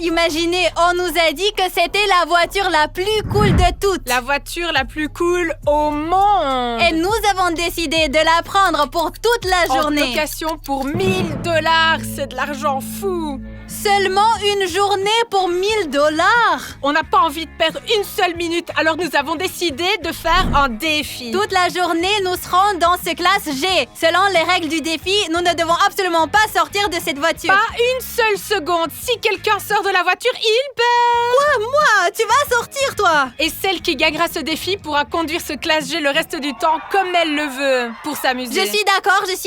imaginez, on nous a dit que c'était la voiture la plus cool de toutes. La voiture la plus cool au monde. Et nous avons décidé de la prendre pour toute la journée. En location pour $1000, c'est de l'argent fou. Seulement une journée pour $1000. On n'a pas envie de perdre une seule minute, alors nous avons décidé de faire un défi. Toute la journée, nous serons dans ce classe G. Selon les règles du défi, nous ne devons absolument pas sortir de cette voiture. Pas une seule seconde. Si quelqu'un sort de la voiture, il perd. Quoi, moi? Tu vas sortir, toi? Et celle qui gagnera ce défi pourra conduire ce classe G le reste du temps comme elle le veut, pour s'amuser. Je suis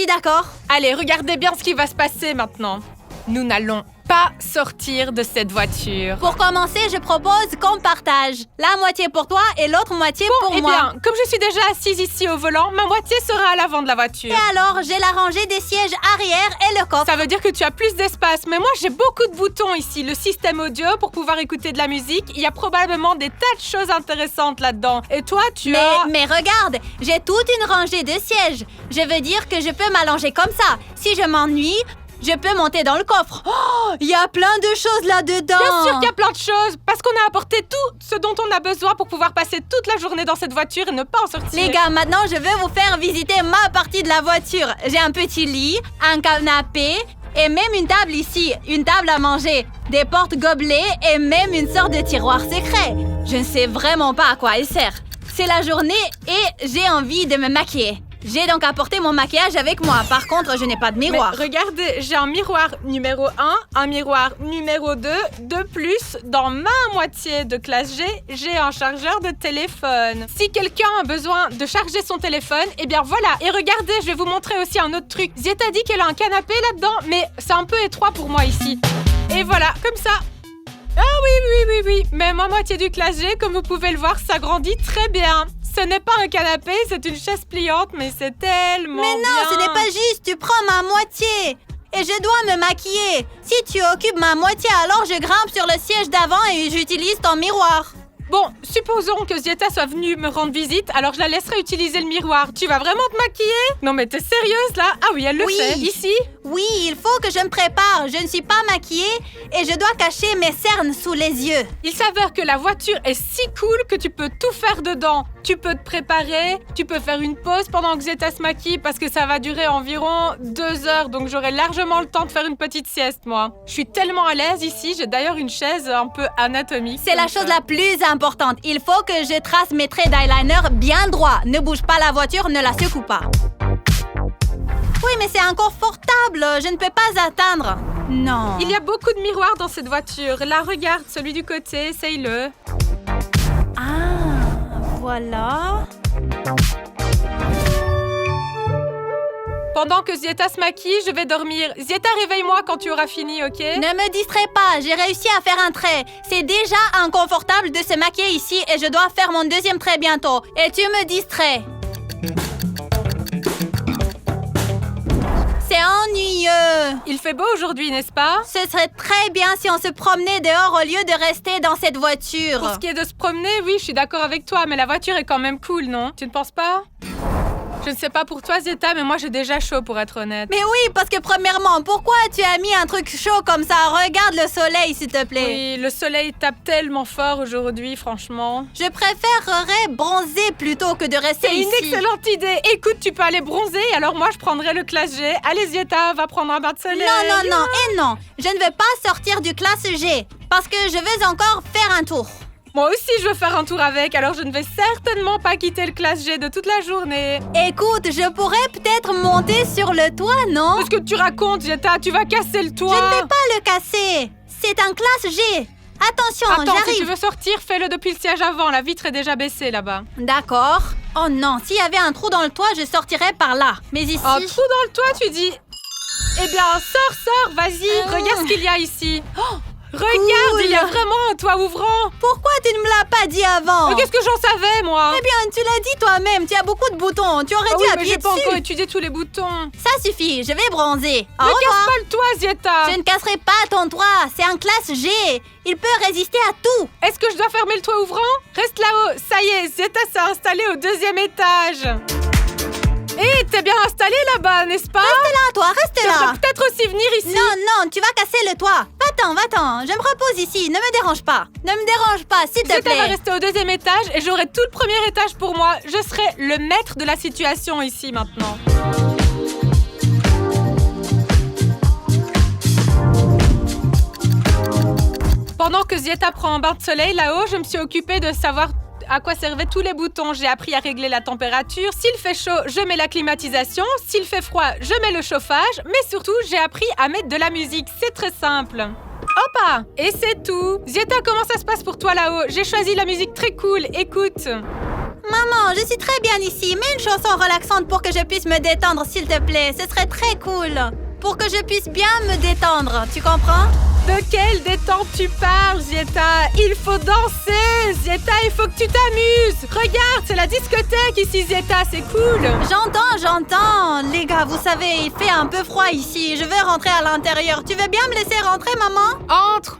d'accord. Allez, regardez bien ce qui va se passer maintenant. Nous n'allons pas sortir de cette voiture. Pour commencer, je propose qu'on partage. La moitié pour toi et l'autre moitié pour moi. Eh bien, comme je suis déjà assise ici au volant, ma moitié sera à l'avant de la voiture. Et alors, j'ai la rangée des sièges arrière et le coffre. Ça veut dire que tu as plus d'espace. Mais moi, j'ai beaucoup de boutons ici. Le système audio pour pouvoir écouter de la musique. Il y a probablement des tas de choses intéressantes là-dedans. Et toi, tu as... Mais regarde, j'ai toute une rangée de sièges. Je veux dire que je peux m'allonger comme ça. Si je m'ennuie... je peux monter dans le coffre. Oh, il y a plein de choses là-dedans. Bien sûr qu'il y a plein de choses, parce qu'on a apporté tout ce dont on a besoin pour pouvoir passer toute la journée dans cette voiture et ne pas en sortir. Les gars, maintenant, je vais vous faire visiter ma partie de la voiture. J'ai un petit lit, un canapé et même une table ici, une table à manger, des porte-gobelets et même une sorte de tiroir secret. Je ne sais vraiment pas à quoi elle sert. C'est la journée et j'ai envie de me maquiller. J'ai donc apporté mon maquillage avec moi. Par contre, je n'ai pas de miroir. Mais regardez, j'ai un miroir numéro 1, un miroir numéro 2. De plus, dans ma moitié de classe G, j'ai un chargeur de téléphone. Si quelqu'un a besoin de charger son téléphone, eh bien voilà. Et regardez, je vais vous montrer aussi un autre truc. Zieta dit qu'elle a un canapé là-dedans, mais c'est un peu étroit pour moi ici. Et voilà, comme ça. Ah oui. Mais ma moitié du classe G, comme vous pouvez le voir, s'agrandit très bien. Ce n'est pas un canapé, c'est une chaise pliante, mais c'est tellement Mais non, bien. ce n'est pas juste, tu prends ma moitié. Et je dois me maquiller. Si tu occupes ma moitié, alors je grimpe sur le siège d'avant et j'utilise ton miroir. Bon, supposons que Zieta soit venue me rendre visite, alors je la laisserai utiliser le miroir. Tu vas vraiment te maquiller? Non mais t'es sérieuse là? Ah oui, elle le fait. Ici? Oui, il faut que je me prépare. Je ne suis pas maquillée et je dois cacher mes cernes sous les yeux. Il s'avère que la voiture est si cool que tu peux tout faire dedans. Tu peux te préparer, tu peux faire une pause pendant que Zieta se maquille parce que ça va durer environ 2 heures, donc j'aurai largement le temps de faire une petite sieste, moi. Je suis tellement à l'aise ici, j'ai d'ailleurs une chaise un peu anatomique. C'est la chose la plus importante. Il faut que je trace mes traits d'eyeliner bien droits. Ne bouge pas la voiture, ne la secoue pas. Oui, mais c'est inconfortable. Je ne peux pas atteindre. Non. Il y a beaucoup de miroirs dans cette voiture. Là, regarde, celui du côté, essaye-le. Voilà. Pendant que Zieta se maquille, je vais dormir. Zieta, réveille-moi quand tu auras fini, ok? Ne me distrais pas, j'ai réussi à faire un trait. C'est déjà inconfortable de se maquiller ici et je dois faire mon deuxième trait bientôt. Et tu me distrais. C'est ennuyeux. Il fait beau aujourd'hui, n'est-ce pas? Ce serait très bien si on se promenait dehors au lieu de rester dans cette voiture. Pour ce qui est de se promener, oui, je suis d'accord avec toi, mais la voiture est quand même cool, non? Tu ne penses pas? Je ne sais pas pour toi, Zieta, mais moi j'ai déjà chaud pour être honnête. Mais oui, parce que premièrement, pourquoi tu as mis un truc chaud comme ça? Regarde le soleil, s'il te plaît. Oui, le soleil tape tellement fort aujourd'hui, franchement. Je préférerais bronzer plutôt que de rester ici. C'est une excellente idée. Écoute, tu peux aller bronzer, alors moi je prendrai le classe G. Allez, Zieta, va prendre un bain de soleil. Non. Je ne veux pas sortir du classe G parce que je veux encore faire un tour. Moi aussi, je veux faire un tour avec, alors je ne vais certainement pas quitter le classe G de toute la journée. Écoute, je pourrais peut-être monter sur le toit, non? Qu'est-ce que tu racontes, Zieta? Tu vas casser le toit. Je ne vais pas le casser. C'est un classe G. Attention, Attends, j'arrive. si tu veux sortir, fais-le depuis le siège avant. La vitre est déjà baissée là-bas. D'accord. Oh non, s'il y avait un trou dans le toit, je sortirais par là. Mais ici... Un trou dans le toit, tu dis? Eh bien, sors, vas-y. Regarde ce qu'il y a ici. Regarde, cool. Il y a vraiment un toit ouvrant. Pourquoi tu ne me l'as pas dit avant? Mais qu'est-ce que j'en savais, moi? Eh bien, tu l'as dit toi-même, tu as beaucoup de boutons. Tu aurais dû mais appuyer j'ai pas dessus. encore étudié tous les boutons. Ça suffit, je vais bronzer. Au Ne revoir. casse pas le toit, Zieta. Je ne casserai pas ton toit, c'est un classe G. Il peut résister à tout. Est-ce que je dois fermer le toit ouvrant? Reste là-haut. Ça y est, Zieta s'est installée au 2e étage. Hé, t'es bien installée là-bas, n'est-ce pas? Reste là, toi, reste Tu là. devrais peut-être aussi venir ici. Non, tu vas casser le toit. Va Va-t'en, je me repose ici, ne me dérange pas. Ne me dérange pas, s'il te Zeta va plaît. rester au deuxième étage et j'aurai tout le premier étage pour moi. Je serai le maître de la situation ici maintenant. Pendant que Zieta prend un bain de soleil là-haut, je me suis occupée de savoir à quoi servaient tous les boutons. J'ai appris à régler la température. S'il fait chaud, je mets la climatisation. S'il fait froid, je mets le chauffage. Mais surtout, j'ai appris à mettre de la musique. C'est très simple. Hoppa! Et c'est tout. Zieta, comment ça se passe pour toi là-haut? J'ai choisi la musique très cool. Écoute. Maman, je suis très bien ici. Mets une chanson relaxante pour que je puisse me détendre, s'il te plaît. Ce serait très cool. Pour que je puisse bien me détendre, tu comprends? De quelle détente tu parles, Zieta? Il faut danser! Zieta, il faut que tu t'amuses! Regarde, c'est la discothèque ici, Zieta, c'est cool! J'entends. Les gars, vous savez, il fait un peu froid ici. Je veux rentrer à l'intérieur. Tu veux bien me laisser rentrer, maman? Entre!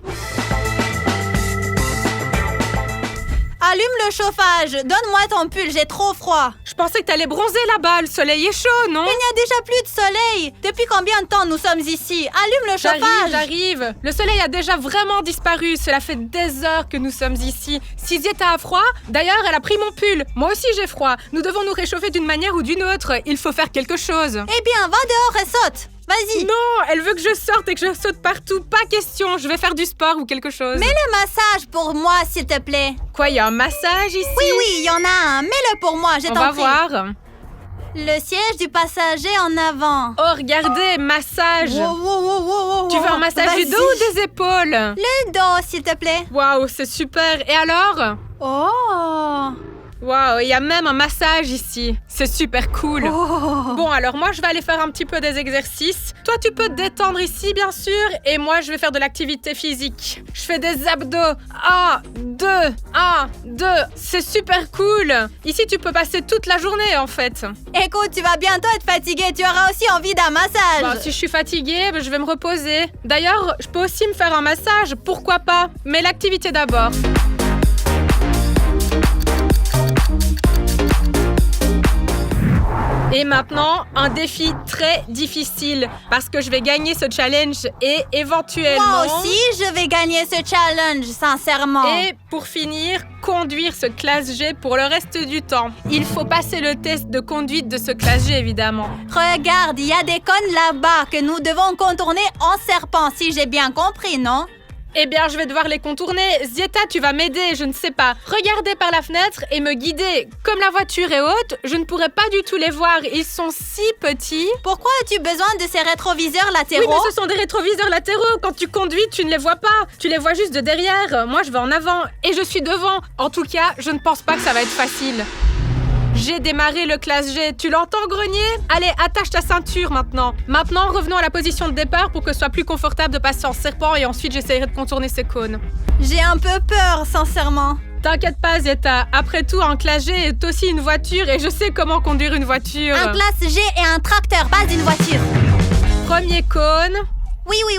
Allume le chauffage. Donne-moi ton pull, j'ai trop froid. Je pensais que t'allais bronzer là-bas, le soleil est chaud, non? Il n'y a déjà plus de soleil. Depuis combien de temps nous sommes ici? Allume le chauffage. J'arrive! Le soleil a déjà vraiment disparu, cela fait des heures que nous sommes ici. Si Zieta a froid, d'ailleurs, elle a pris mon pull. Moi aussi j'ai froid. Nous devons nous réchauffer d'une manière ou d'une autre. Il faut faire quelque chose. Eh bien, va dehors et saute. Vas-y. Non, elle veut que je sorte et que je saute partout. Pas question, je vais faire du sport ou quelque chose. Mets le massage pour moi, s'il te plaît. Quoi, il y a un massage ici? Oui, il y en a un. Mets-le pour moi, je On t'en va prie. voir. Le siège du passager en avant. Oh, regardez, massage. Wow. Tu veux un massage du Vas-y. dos ou des épaules? Le dos, s'il te plaît. Waouh, c'est super. Et alors? Oh. Waouh, il y a même un massage ici. C'est super cool. Bon, alors moi, je vais aller faire un petit peu des exercices. Toi, tu peux te détendre ici, bien sûr. Et moi, je vais faire de l'activité physique. Je fais des abdos. 1, 2. C'est super cool. Ici, tu peux passer toute la journée, en fait. Écoute, tu vas bientôt être fatigué. Tu auras aussi envie d'un massage. Bah, si je suis fatiguée, je vais me reposer. D'ailleurs, je peux aussi me faire un massage. Pourquoi pas? Mais l'activité d'abord. Et maintenant, un défi très difficile parce que je vais gagner ce challenge et éventuellement... Moi aussi, je vais gagner ce challenge, sincèrement. Et pour finir, conduire ce classe G pour le reste du temps. Il faut passer le test de conduite de ce classe G, évidemment. Regarde, il y a des cônes là-bas que nous devons contourner en serpent, si j'ai bien compris, non? Eh bien, je vais devoir les contourner. Zieta, tu vas m'aider, je ne sais pas. Regardez par la fenêtre et me guider. Comme la voiture est haute, je ne pourrai pas du tout les voir. Ils sont si petits. Pourquoi as-tu besoin de ces rétroviseurs latéraux? Oui, mais ce sont des rétroviseurs latéraux. Quand tu conduis, tu ne les vois pas. Tu les vois juste de derrière. Moi, je vais en avant et je suis devant. En tout cas, je ne pense pas que ça va être facile. J'ai démarré le classe G. Tu l'entends, grenier? Allez, attache ta ceinture maintenant. Maintenant, revenons à la position de départ pour que ce soit plus confortable de passer en serpent et ensuite j'essaierai de contourner ces cônes. J'ai un peu peur, sincèrement. T'inquiète pas, Zieta. Après tout, un classe G est aussi une voiture et je sais comment conduire une voiture. Un classe G et un tracteur, pas une voiture. Premier cône.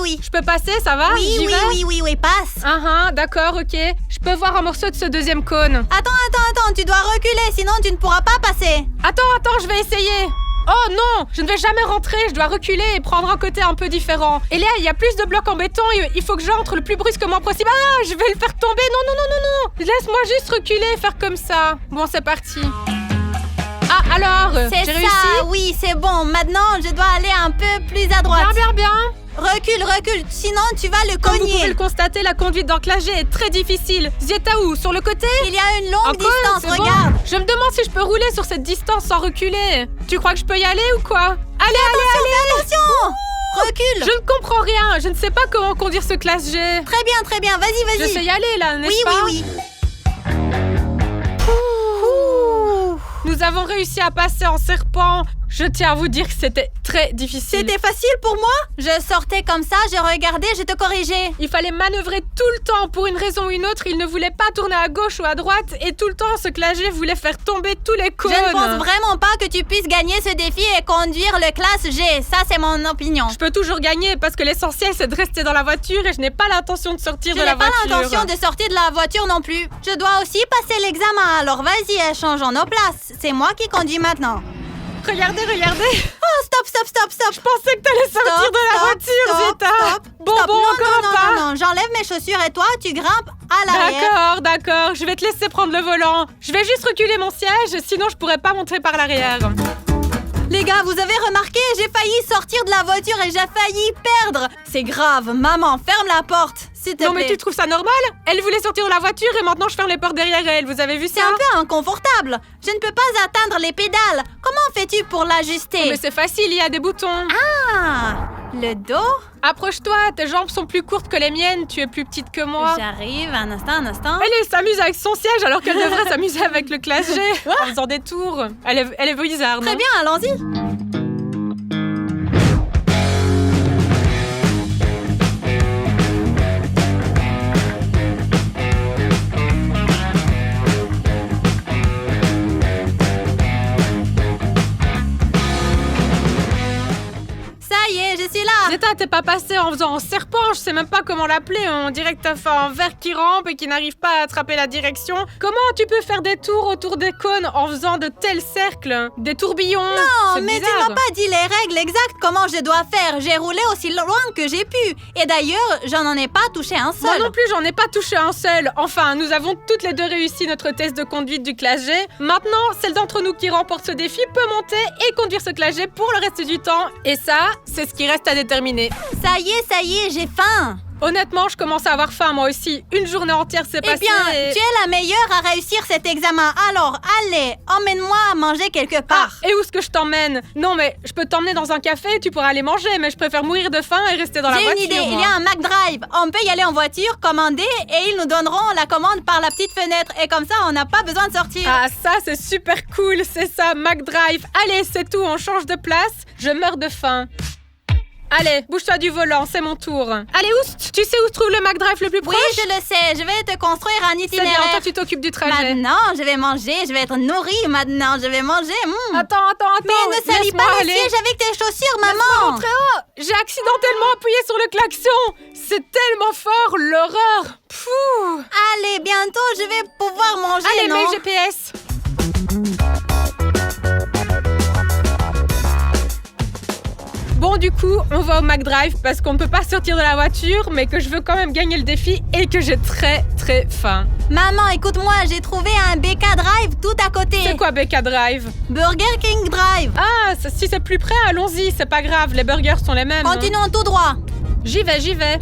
Oui. Je peux passer, ça va? J'y vais? Oui, passe. D'accord, ok. Je peux voir un morceau de ce deuxième cône. Attends, tu dois reculer, sinon tu ne pourras pas passer. Attends, je vais essayer. Oh non, je ne vais jamais rentrer, je dois reculer et prendre un côté un peu différent. Et là, il y a plus de blocs en béton et il faut que j'entre le plus brusquement possible. Ah, je vais le faire tomber. Non. Laisse-moi juste reculer et faire comme ça. Bon, c'est parti. Ah, alors, C'est j'ai ça, réussi? oui, c'est bon. Maintenant, je dois aller un peu plus à droite. Bien. Recule, sinon tu vas le Comme vous pouvez cogner. le constater, la conduite dans classe G est très difficile. Zieta où? Sur le côté? Il y a une longue En cône, distance, c'est bon. regarde. Je me demande si je peux rouler sur cette distance sans reculer. Tu crois que je peux y aller ou quoi? Allez. Attention. Recule. Je ne comprends rien. Je ne sais pas comment conduire ce classe G. Très bien, vas-y. Je sais y aller là, n'est-ce pas? Oui. Nous avons réussi à passer en serpent. Je tiens à vous dire que c'était très difficile. C'était facile pour moi? Je sortais comme ça, je regardais, je te corrigeais. Il fallait manœuvrer tout le temps. Pour une raison ou une autre, il ne voulait pas tourner à gauche ou à droite. Et tout le temps, ce classe G voulait faire tomber tous les cônes. Je ne pense vraiment pas que tu puisses gagner ce défi et conduire le classe G. Ça, c'est mon opinion. Je peux toujours gagner parce que l'essentiel, c'est de rester dans la voiture et je n'ai pas l'intention de sortir Je de la n'ai pas voiture. l'intention de sortir de la voiture non plus. Je dois aussi passer l'examen, alors vas-y, échangeons nos places. C'est moi qui conduis maintenant. Regardez. Oh, stop. Je pensais que t'allais sortir de la voiture, Zeta. Bon, encore pas. Non, j'enlève mes chaussures et toi, tu grimpes à l'arrière. D'accord, je vais te laisser prendre le volant. Je vais juste reculer mon siège, sinon je pourrais pas monter par l'arrière. Les gars, vous avez remarqué, j'ai failli sortir de la voiture et j'ai failli perdre. C'est grave, maman, ferme la porte, s'il te plaît. Non mais tu trouves ça normal? Elle voulait sortir de la voiture et maintenant je ferme les portes derrière elle, vous avez vu ça? C'est un peu inconfortable. Je ne peux pas atteindre les pédales. Comment fais-tu pour l'ajuster? Mais c'est facile, il y a des boutons. Ah, le dos? Approche-toi, tes jambes sont plus courtes que les miennes, tu es plus petite que moi. J'arrive, un instant. Elle s'amuse avec son siège alors qu'elle devrait s'amuser avec le classe G en faisant des tours. Elle est bizarre, non? Très bien, allons-y. Ça y est, je suis là. Zeta, t'es pas passé en faisant un serpent, je sais même pas comment l'appeler. On dirait que t'as fait un verre qui rampe et qui n'arrive pas à attraper la direction. Comment tu peux faire des tours autour des cônes en faisant de tels cercles? Des tourbillons? Non, mais tu m'as pas dit les règles exactes comment je dois faire. J'ai roulé aussi loin que j'ai pu. Et d'ailleurs, j'en ai pas touché un seul. Moi non plus, j'en ai pas touché un seul. Enfin, nous avons toutes les deux réussi notre test de conduite du classe G. Maintenant, celle d'entre nous qui remporte ce défi peut monter et conduire ce classe G pour le reste du temps. Et ça, c'est ce qui reste à déterminer. Ça y est, j'ai faim. Honnêtement, je commence à avoir faim moi aussi. Une journée entière s'est passée. Eh bien, tu es la meilleure à réussir cet examen. Alors, allez, emmène-moi à manger quelque part. Et où est-ce que je t'emmène? Non, mais je peux t'emmener dans un café et tu pourras aller manger, mais je préfère mourir de faim et rester dans la voiture. J'ai une idée, il y a un McDrive. On peut y aller en voiture, commander, et ils nous donneront la commande par la petite fenêtre. Et comme ça, on n'a pas besoin de sortir. Ah, ça, c'est super cool, c'est ça, McDrive. Allez, c'est tout, on change de place. Je meurs de faim. Allez, bouge-toi du volant, c'est mon tour. Allez, Oust, tu sais où se trouve le McDrive le plus proche? Oui, je le sais, je vais te construire un itinéraire. C'est bien, toi tu t'occupes du trajet. Maintenant, je vais manger, je vais être nourrie maintenant, je vais manger. Attends. Mais ne salis pas le siège avec tes chaussures, maman. J'ai accidentellement appuyé sur le klaxon. C'est tellement fort, l'horreur. Pouh. Allez, bientôt, je vais pouvoir manger, Allez, non? mets le GPS. Bon, du coup, on va au McDrive parce qu'on ne peut pas sortir de la voiture, mais que je veux quand même gagner le défi et que j'ai très faim. Maman, écoute-moi, j'ai trouvé un BK Drive tout à côté. C'est quoi BK Drive? Burger King Drive. Ah, si c'est plus près, allons-y, c'est pas grave, les burgers sont les mêmes. Continuons tout droit. J'y vais.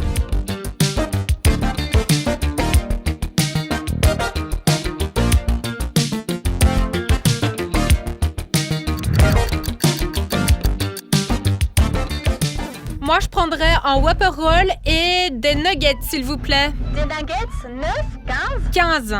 Moi, je prendrais un Whopper Roll et des nuggets, s'il vous plaît. Des nuggets, 9, 15 15.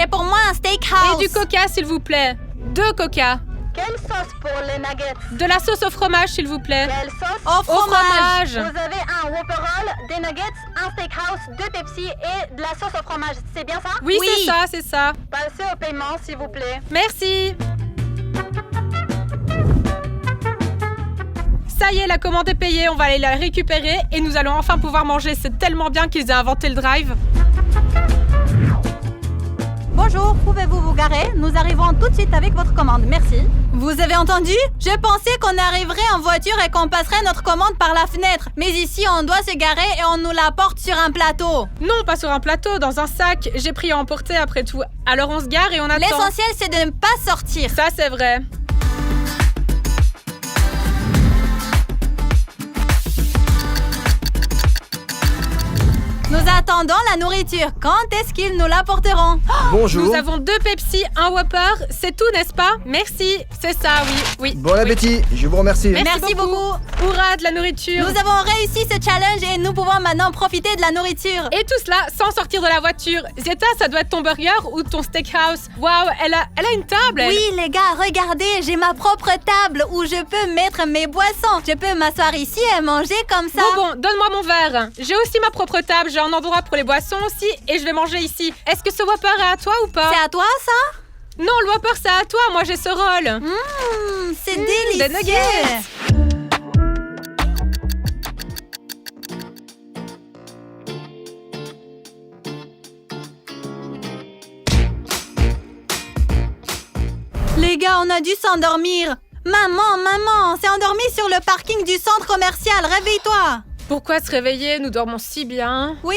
Et pour moi, un steakhouse. Et du coca, s'il vous plaît. 2 coca. Quelle sauce pour les nuggets? De la sauce au fromage, s'il vous plaît. Quelle sauce? Au fromage. Vous avez un Whopper Roll, des nuggets, un steakhouse, 2 Pepsi et de la sauce au fromage. C'est bien ça? Oui. c'est ça. Passez au paiement, s'il vous plaît. Merci. Ça y est, la commande est payée, on va aller la récupérer et nous allons enfin pouvoir manger. C'est tellement bien qu'ils aient inventé le drive. Bonjour, pouvez-vous vous garer? Nous arrivons tout de suite avec votre commande, merci. Vous avez entendu? Je pensais qu'on arriverait en voiture et qu'on passerait notre commande par la fenêtre. Mais ici, on doit se garer et on nous la porte sur un plateau. Non, pas sur un plateau, dans un sac. J'ai pris à emporter après tout. Alors on se gare et on attend. L'essentiel, c'est de ne pas sortir. Ça, c'est vrai. Nous attendons la nourriture. Quand est-ce qu'ils nous l'apporteront? Bonjour. Nous avons 2 Pepsi, un Whopper. C'est tout, n'est-ce pas? Merci. C'est ça, oui. Bon appétit, je vous remercie. Merci beaucoup. Hurrah, de la nourriture. Nous avons réussi ce challenge et nous pouvons maintenant profiter de la nourriture. Et tout cela sans sortir de la voiture. Zeta, ça doit être ton burger ou ton steakhouse. Waouh, elle a une table. Elle. Oui, les gars, regardez, j'ai ma propre table où je peux mettre mes boissons. Je peux m'asseoir ici et manger comme ça. Bon, donne-moi mon verre. J'ai aussi ma propre table. J'ai un endroit pour les boissons aussi et je vais manger ici. Est-ce que ce Whopper est à toi ou pas? C'est à toi, ça? Non, le Whopper, c'est à toi. Moi, j'ai ce rôle. C'est délicieux. Des nuggets. Les gars, on a dû s'endormir. Maman, c'est endormi sur le parking du centre commercial. Réveille-toi. Pourquoi se réveiller? Nous dormons si bien. Oui,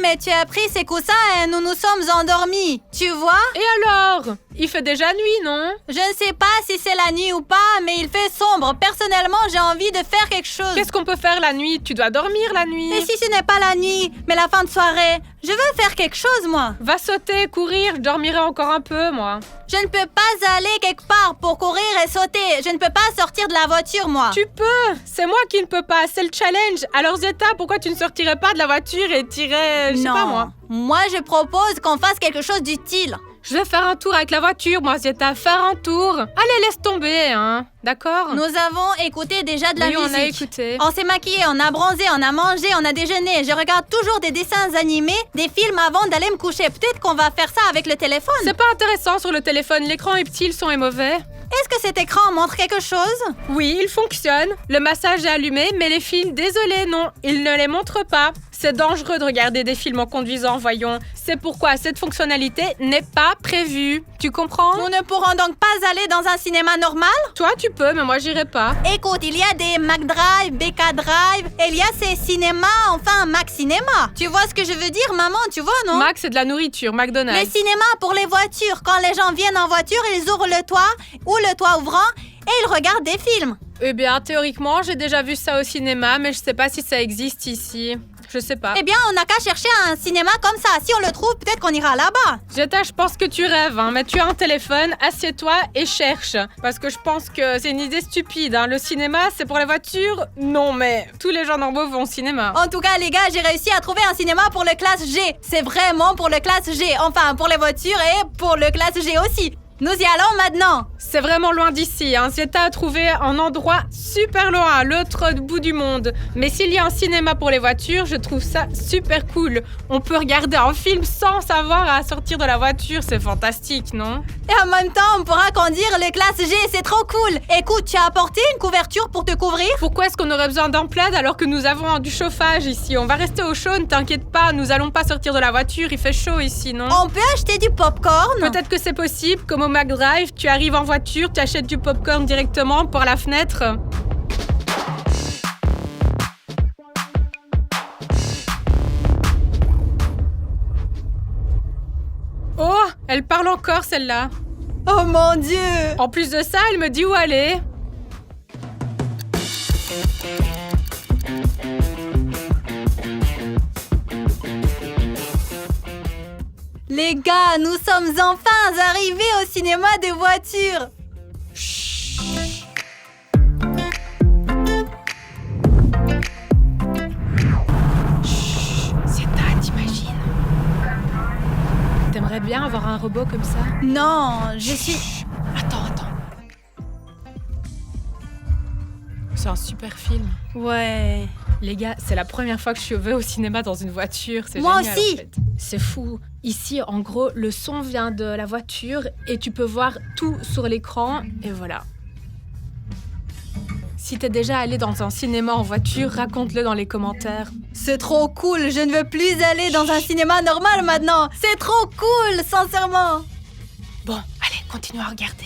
mais tu as pris ces coussins et nous nous sommes endormis. Tu vois? Et alors? Il fait déjà nuit, non? Je ne sais pas si c'est la nuit ou pas, mais il fait sombre. Personnellement, j'ai envie de faire quelque chose. Qu'est-ce qu'on peut faire la nuit? Tu dois dormir la nuit. Et si ce n'est pas la nuit, mais la fin de soirée? Je veux faire quelque chose, moi. Va sauter, courir, je dormirai encore un peu, moi. Je ne peux pas aller quelque part pour courir et sauter. Je ne peux pas sortir de la voiture, moi. Tu peux! C'est moi qui ne peux pas, c'est le challenge. Alors Zeta, pourquoi tu ne sortirais pas de la voiture et t'irais, je sais pas moi. Moi, je propose qu'on fasse quelque chose d'utile. Je vais faire un tour avec la voiture, moi, Zeta, faire un tour. Allez, laisse tomber, hein. D'accord? Nous avons écouté déjà de la musique. Oui, on a écouté. On s'est maquillé, on a bronzé, on a mangé, on a déjeuné. Je regarde toujours des dessins animés, des films avant d'aller me coucher. Peut-être qu'on va faire ça avec le téléphone. C'est pas intéressant sur le téléphone. L'écran est petit, le son est mauvais. Est-ce que cet écran montre quelque chose? Oui, il fonctionne. Le massage est allumé, mais les films, désolé, non, il ne les montre pas. C'est dangereux de regarder des films en conduisant, voyons. C'est pourquoi cette fonctionnalité n'est pas prévue. Tu comprends? Nous ne pourrons donc pas aller dans un cinéma normal? Toi, tu peux, mais moi, j'irai pas. Écoute, il y a des McDrive, BK Drive, et il y a ces cinémas, enfin Mac Cinéma. Tu vois ce que je veux dire, maman, tu vois, non? Mac, c'est de la nourriture, McDonald's. Les cinémas pour les voitures. Quand les gens viennent en voiture, ils ouvrent le toit, ou le toit ouvrant, et ils regardent des films. Eh bien, théoriquement, j'ai déjà vu ça au cinéma, mais je sais pas si ça existe ici. Je sais pas. Eh bien, on n'a qu'à chercher un cinéma comme ça. Si on le trouve, peut-être qu'on ira là-bas. Zeta, je pense que tu rêves, hein, mais tu as un téléphone, assieds-toi et cherche. Parce que je pense que c'est une idée stupide, hein. Le cinéma, c'est pour les voitures? Non, mais tous les gens normaux vont au cinéma. En tout cas, les gars, j'ai réussi à trouver un cinéma pour le classe G. C'est vraiment pour le classe G. Enfin, pour les voitures et pour le classe G aussi. Nous y allons maintenant. C'est vraiment loin d'ici, hein. Zeta a trouvé un endroit super loin, à l'autre bout du monde. Mais s'il y a un cinéma pour les voitures, je trouve ça super cool. On peut regarder un film sans savoir à sortir de la voiture, c'est fantastique, non? Et en même temps, on pourra conduire le classe G, c'est trop cool. Écoute, tu as apporté une couverture pour te couvrir? Pourquoi est-ce qu'on aurait besoin d'un plaid alors que nous avons du chauffage ici? On va rester au chaud, ne t'inquiète pas, nous allons pas sortir de la voiture, il fait chaud ici, non? On peut acheter du popcorn? Peut-être que c'est possible, comme au McDrive, tu arrives en voiture, tu achètes du popcorn directement par la fenêtre. Oh, elle parle encore celle-là. Oh mon Dieu! En plus de ça, elle me dit où aller. Les gars, nous sommes enfin arrivés au cinéma des voitures. Chut. Zeta, t'imagines? T'aimerais bien avoir un robot comme ça? Non, je suis... Attends. C'est un super film. Ouais. Les gars, c'est la première fois que je vais au cinéma dans une voiture. C'est Moi génial, aussi. en fait. C'est fou. Ici, en gros, le son vient de la voiture et tu peux voir tout sur l'écran. Et voilà. Si t'es déjà allé dans un cinéma en voiture, raconte-le dans les commentaires. C'est trop cool, je ne veux plus aller dans un cinéma normal maintenant. C'est trop cool, sincèrement. Bon, allez, continue à regarder.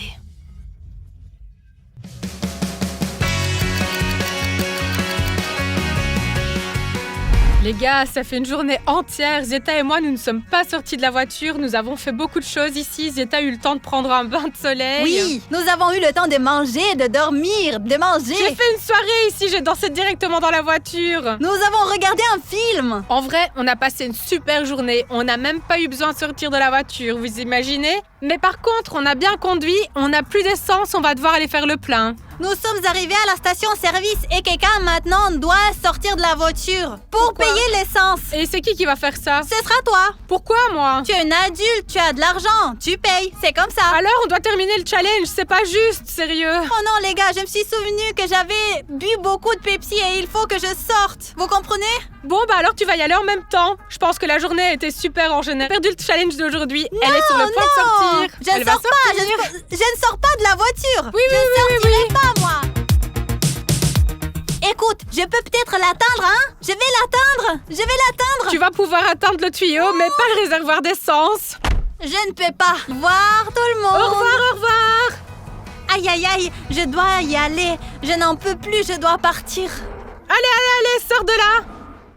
Les gars, ça fait une journée entière. Zeta et moi, nous ne sommes pas sortis de la voiture. Nous avons fait beaucoup de choses ici. Zeta a eu le temps de prendre un bain de soleil. Oui, nous avons eu le temps de manger, de dormir, de manger. J'ai fait une soirée ici. J'ai dansé directement dans la voiture. Nous avons regardé un film. En vrai, on a passé une super journée. On n'a même pas eu besoin de sortir de la voiture, vous imaginez? Mais par contre, on a bien conduit. On n'a plus d'essence. On va devoir aller faire le plein. Nous sommes arrivés à la station-service et quelqu'un maintenant doit sortir de la voiture pour Pourquoi? payer l'essence. Et c'est qui va faire ça? Ce sera toi. Pourquoi, moi? Tu es une adulte, tu as de l'argent, tu payes, c'est comme ça. Alors, on doit terminer le challenge. C'est pas juste, sérieux. Oh non, les gars, je me suis souvenu que j'avais bu beaucoup de Pepsi et il faut que je sorte. Vous comprenez? Bon, bah alors tu vas y aller en même temps. Je pense que la journée a été super en général. Perdu le challenge d'aujourd'hui. Elle est sur le point de sortir. Je ne sors pas, je ne sors pas de la voiture. Oui, je ne sortirai pas, moi. Écoute, je peux peut-être l'atteindre, hein? Je vais l'atteindre. Tu vas pouvoir atteindre le tuyau, mais pas le réservoir d'essence. Je ne peux pas. Voir tout le monde. Au revoir, au revoir. Aïe, aïe, aïe, je dois y aller. Je n'en peux plus, je dois partir. Allez, sors de là!